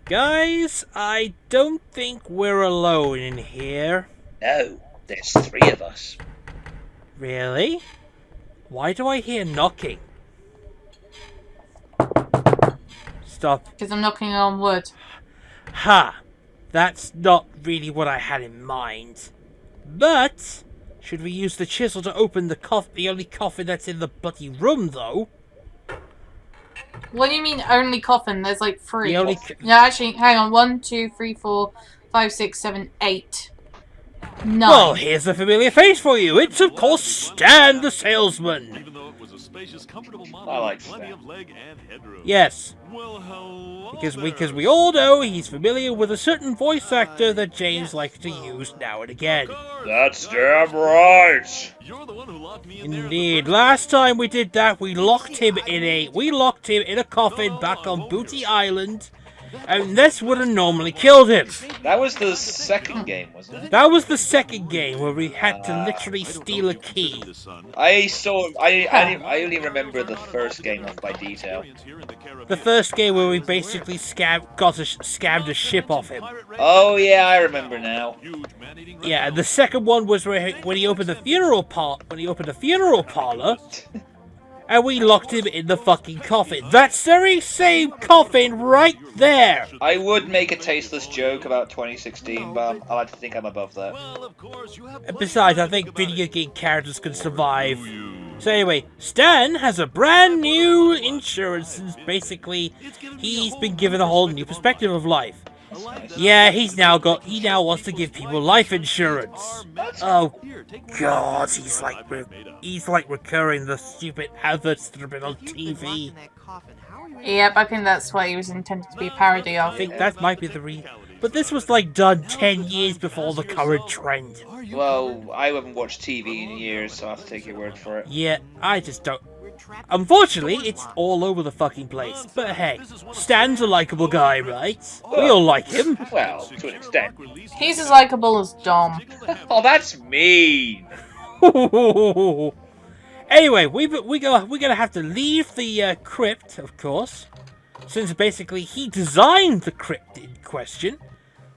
Guys, I don't think we're alone in here. No, there's 3 of us. Really? Why do I hear knocking? Stop. Because I'm knocking on wood. Ha! That's not really what I had in mind. But should we use the chisel to open the only coffin that's in the bloody room, though? What do you mean only coffin? There's like 3. The only No, actually, hang on. 1, 2, 3, 4, 5, 6, 7, 8. 9. Well, here's a familiar face for you. It's, of course, Stan the salesman. I like Stan. Yes. Because we all know he's familiar with a certain voice actor that James likes to use now and again. That's damn right. Indeed. Last time we did that, we locked him in a coffin back on Booty Island, and this would have normally killed him. That was the second game, wasn't it? That was the second game where we had to literally steal a key. I only remember the first game off by detail. The first game where we basically scammed a ship off him. Oh yeah, I remember now. Yeah, and the second one was when he opened the funeral parlor, and we locked him in the fucking coffin. That's the very same coffin right there. I would make a tasteless joke about 2016, but I like to think I'm above that. And besides, I think video game characters can survive. So anyway, Stan has a brand new insurance, and basically, he's been given a whole new perspective of life. Yeah, he now wants to give people life insurance. Oh God, he's like recurring the stupid adverts that have been on TV. Yep, I think that's what he was intended to be a parody of. I think that might be the reason. But this was like done 10 years before the current trend. Well, I haven't watched TV in years, so I have to take your word for it. Yeah, I just don't. Unfortunately, it's all over the fucking place. But hey, Stan's a likable guy, right? We all like him. Well, to an extent. He's as likable as Dom. Oh, that's mean. Anyway, we're gonna have to leave the crypt, of course, since basically he designed the crypt in question.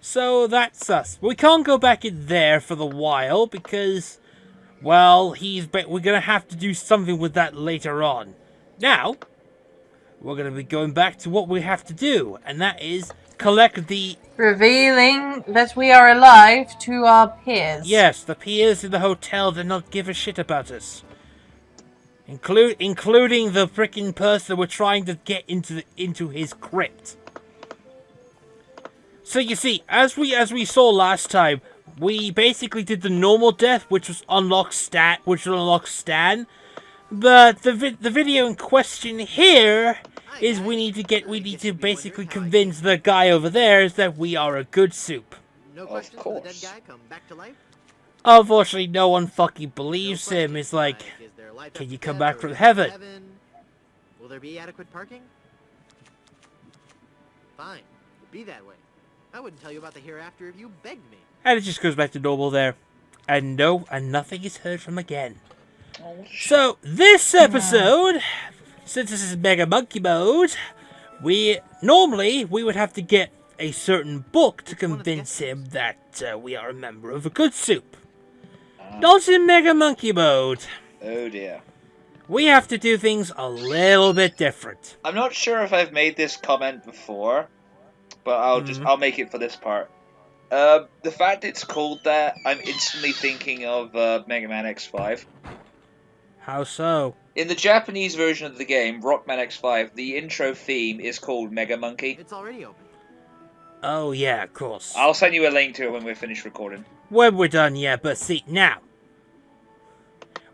So that's us. We can't go back in there for the while because, well, we're gonna have to do something with that later on. Now, we're gonna be going back to what we have to do, and that is collect the... Revealing that we are alive to our peers. Yes, the peers in the hotel did not give a shit about us. Including the frickin' person we're trying to get into his crypt. So you see, as we saw last time, we basically did the normal death, which was unlock Stan. But the video in question here is we need to basically convince the guy over there that we are a Goodsoup. Of course. Unfortunately, no one fucking believes him. It's like, can you come back from heaven? Will there be adequate parking? Fine, be that way. I wouldn't tell you about the hereafter if you begged me. And it just goes back to normal there. And nothing is heard from again. So, this episode, since this is Mega Monkey Mode, we would have to get a certain book to convince him that we are a member of a Goodsoup. Not in Mega Monkey Mode. Oh dear. We have to do things a little bit different. I'm not sure if I've made this comment before, but I'll make it for this part. The fact it's called that, I'm instantly thinking of Mega Man X5. How so? In the Japanese version of the game, Rockman X5, the intro theme is called Mega Monkey. It's already open. Oh yeah, of course. I'll send you a link to it when we're finished recording. When we're done, yeah, but see, now,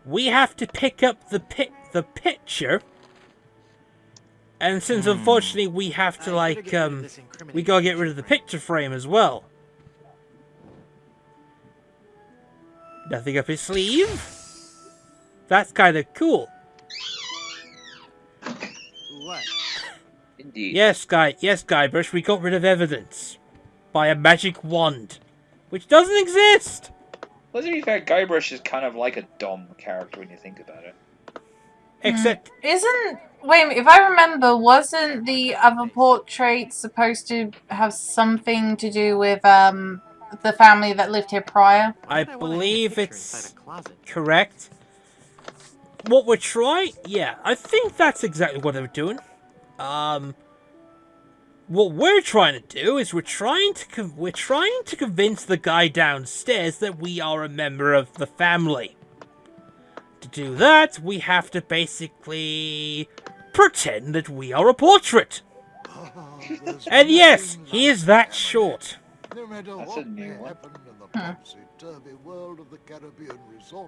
we have to pick up the picture, and since unfortunately we have to, like, we gotta get rid of the picture frame as well. Nothing up his sleeve? That's kinda cool. What? Indeed. Yes, Guybrush, we got rid of evidence. By a magic wand. Which doesn't exist! Well, to be fair, Guybrush is kind of like a Dom character when you think about it. Except... Isn't Wait a minute, if I remember, wasn't the other portrait supposed to have something to do with the family that lived here prior? I Why would wanna hang a believe picture it's inside a closet? correct. What we're trying... Yeah, I think that's exactly what they're doing. What we're trying to do is we're trying to convince the guy downstairs that we are a member of the family. To do that, we have to basically pretend that we are a portrait. And yes, he is that short. That's a new one.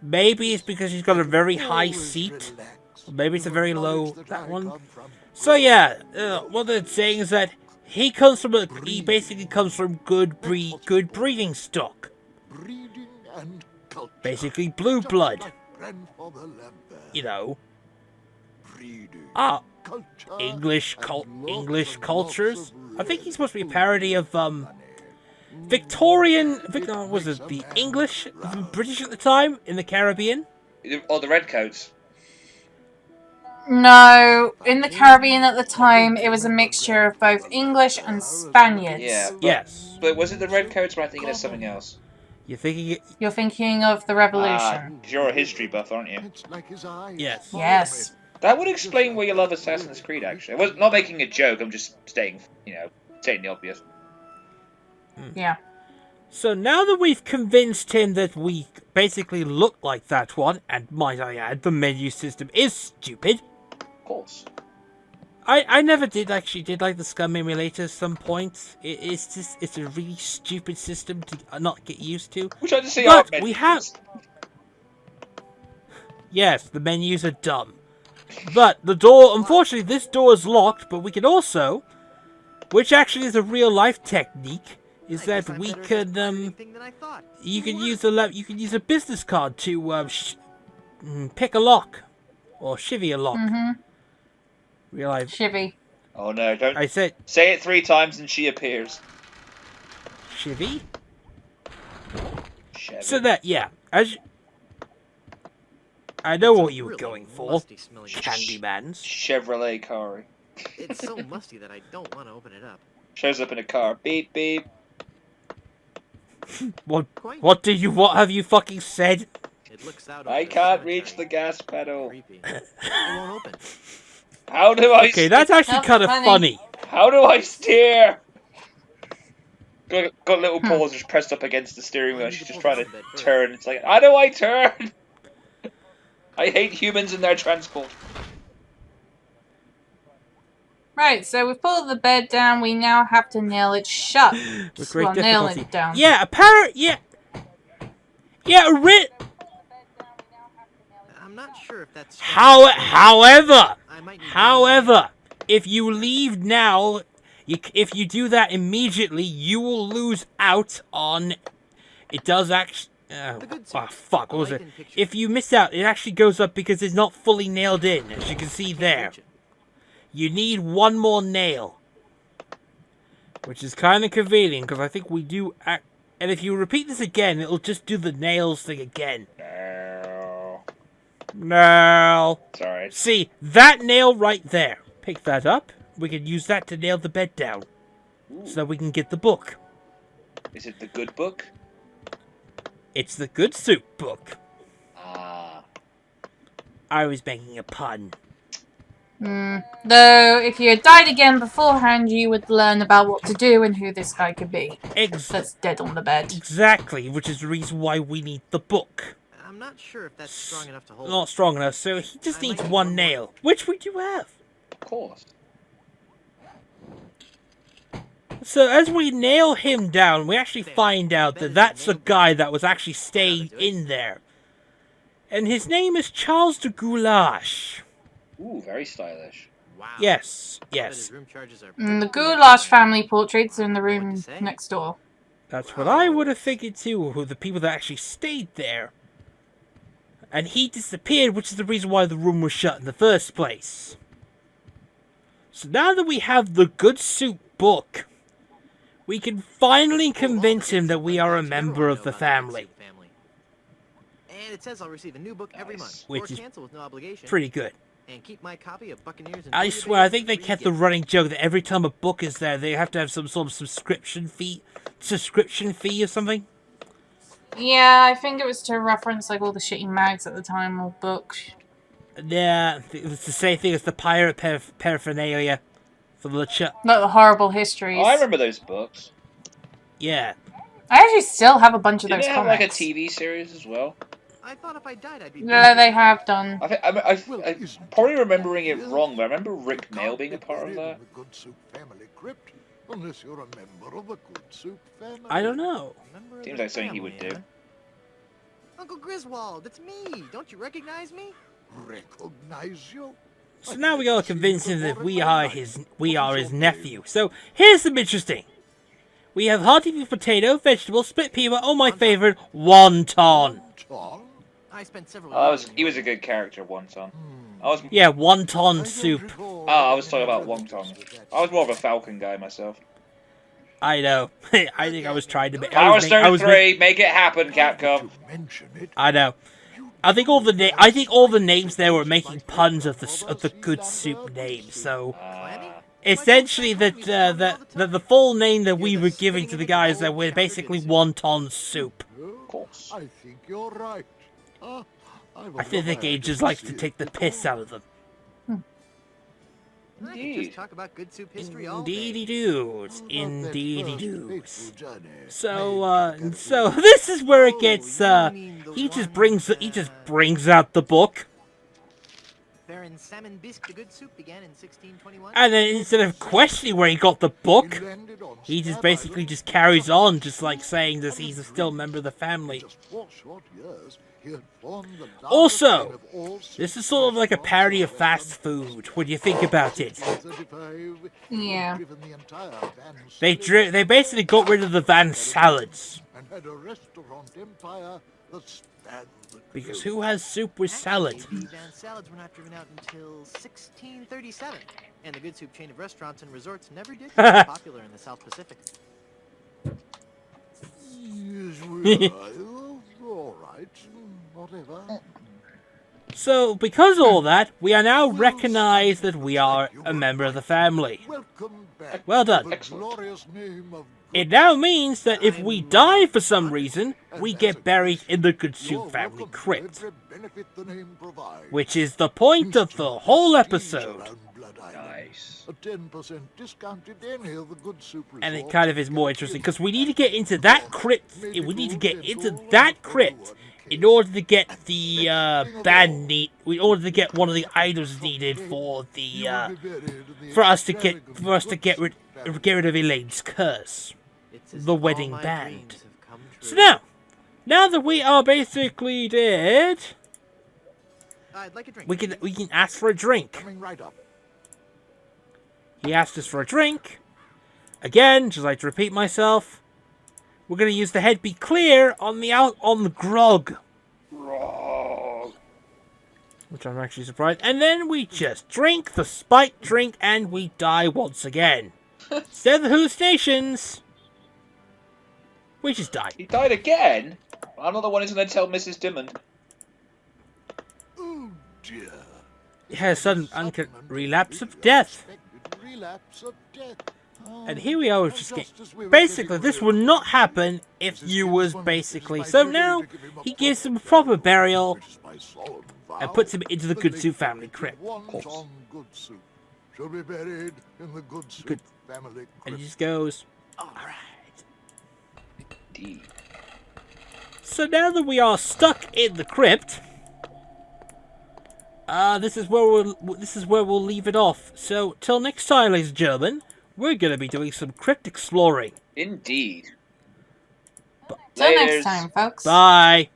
Maybe it's because he's got a very high seat. Maybe it's a very low, that one. So yeah, what they're saying is that he basically comes from good breeding stock. Basically blue blood. You know. English cultures. I think he's supposed to be a parody of Victorian, was it the English, the British at the time in the Caribbean? Oh, the redcoats. No, in the Caribbean at the time, it was a mixture of both English and Spaniards. Yeah. Yes. But was it the redcoats, or am I thinking of something else? You're thinking it? You're thinking of the Revolution. You're a history buff, aren't you? Yes. Yes. That would explain why you love Assassin's Creed, actually. I was not making a joke, I'm just stating the obvious. Yeah. So now that we've convinced him that we basically look like that one, and might I add, the menu system is stupid. Of course. I never did like the Scum emulator at some point. It's a really stupid system to not get used to. Which I just say But menus. we have... Yes, the menus are dumb. But the door, unfortunately, this door is locked, but we can also, which actually is a real life technique, is that we can, you can use a business card to pick a lock, or shivvy a lock. Mm-hmm. Realize. Shivvy. Oh no, don't. I said Say it 3 times and she appears. shivvy. Chevy. So that, yeah, I know what you were going for, Candymans. Chevrolet car. It's so musty that I don't want to open it up. Shows up in a car. Beep beep. What have you fucking said? It looks out I over the can't reach cemetery. the gas pedal. Creepy. It won't open. How do I? Okay, that's actually That's kind of funny. funny. How do I steer? Got little paws just pressed up against the steering wheel. She's just trying to turn. It's like, how do I turn? I hate humans and their transport. Right, so we've pulled the bed down. We now have to nail it shut. With great nail difficulty. it down. Yeah, I'm not sure if that's. However, I might need However, if you leave now, if you do that immediately, you will lose out on... It does actually... oh, fuck, what was it? If you miss out, it actually goes up because it's not fully nailed in, as you can see there. You need one more nail. Which is kind of convenient, because I think we do... And if you repeat this again, it'll just do the nails thing again. No. Sorry. See, that nail right there. Pick that up. We can use that to nail the bed down. So that we can get the book. Is it the good book? It's the Goodsoup book. Ah. I was making a pun. Though, if you had died again beforehand, you would learn about what to do and who this guy could be. That's dead on the bed. Exactly, which is the reason why we need the book. I'm not sure if that's strong enough to hold. Not strong enough, so he just needs one nail. Which we do have. Of course. So as we nail him down, we actually find out that that's the guy that was actually staying in there. And his name is Charles de Goulash. Ooh, very stylish. Wow. Yes, yes. The Goulash family portraits are in the room next door. That's what I would have figured too, who the people that actually stayed there. And he disappeared, which is the reason why the room was shut in the first place. So now that we have the Goodsoup book, we can finally convince him that we are a member of the family. And it says I'll receive a new book every month. Which or is cancel with no obligation. pretty good. And keep my copy of Buccaneers and I swear, I think they kept the running joke that every time a book is there, they have to have some sort of subscription fee or something. Yeah, I think it was to reference like all the shitty mags at the time or books. Yeah, it's the same thing as the pirate paraphernalia for LeChuck. Not the horrible histories. Oh, I remember those books. Yeah. I actually still have a bunch of Didn't those it have comics. like a TV series as well? I thought if I died, I'd be. Yeah, they have done. I'm probably remembering it wrong, but I remember Rick Mail being a part of that. The Goodsoup family crypt, unless you're a member of the Goodsoup family. I don't know. Seems like something he would do. Uncle Griswold, it's me. Don't you recognize me? Recognize you? So now we gotta convince him that we are his nephew. So here's some interesting. We have hearty beef potato, vegetable, split pea, oh my favorite, wonton. Wonton? I spent several. He was a good character, Wonton. I was Yeah, wonton soup. I was talking about Wonton. I was more of a Falcon guy myself. I know. I think I was trying to make. Power Stone 3, make it happen, Capcom. I know. I think all the names there were making puns of the good soup name. So essentially, the full name that we were giving to the guys that were basically wonton soup. Of course. I think you're right. I think the game just likes to take the piss out of them. I could just talk about good soup history all day. Indeedy doos. Indeedy doos. So this is where it gets, he just brings out the book. Baron Salmon Bisque the Good Soup began in 1621. And then instead of questioning where he got the book, he just basically just carries on, just like saying that he's still a member of the family. Also, this is sort of like a parody of fast food when you think about it. Yeah. They basically got rid of the van salads. Because who has soup with salad? The van salads were not driven out until 1637, and the Good Soup chain of restaurants and resorts never did become popular in the South Pacific. All right, whatever. So, because of all that, we are now recognized that we are a member of the family. Welcome back. Well done. Glorious name of It now means that if we die for some reason, we get buried in the Goodsoup family crypt. Which is the point of the whole episode. Nice. A 10% discounted any of the Goodsoup And it resorts. kind of is more interesting, because we need to get into that crypt. We need to get into that crypt in order to get the in order to get one of the items needed for the for us to get rid of Elaine's curse, the wedding band. So now that we are basically dead, I'd like a drink. we can ask for a drink. Coming right up. He asked us for a drink. Again, just like to repeat myself, we're gonna use the head be clear on the grog. Grog. Which I'm actually surprised. And then we just drink the spiked drink and we die once again. Instead of the hallucinations, we just die. He died again? I'm not the one who's going to tell Mrs. Dimmond. Oh dear. It has a sudden relapse of death. Relapse of death. And here we are, just getting... Basically, this would not happen if you was basically... So now, he gives him a proper burial and puts him into the Goodsoup family crypt. Of course. Shall be buried in the Goodsoup Good. family crypt. And he just goes, alright. Indeed. So now that we are stuck in the crypt, this is where we'll leave it off. So till next time, ladies and gentlemen, we're gonna be doing some crypt exploring. Indeed. Till next time, folks. Bye.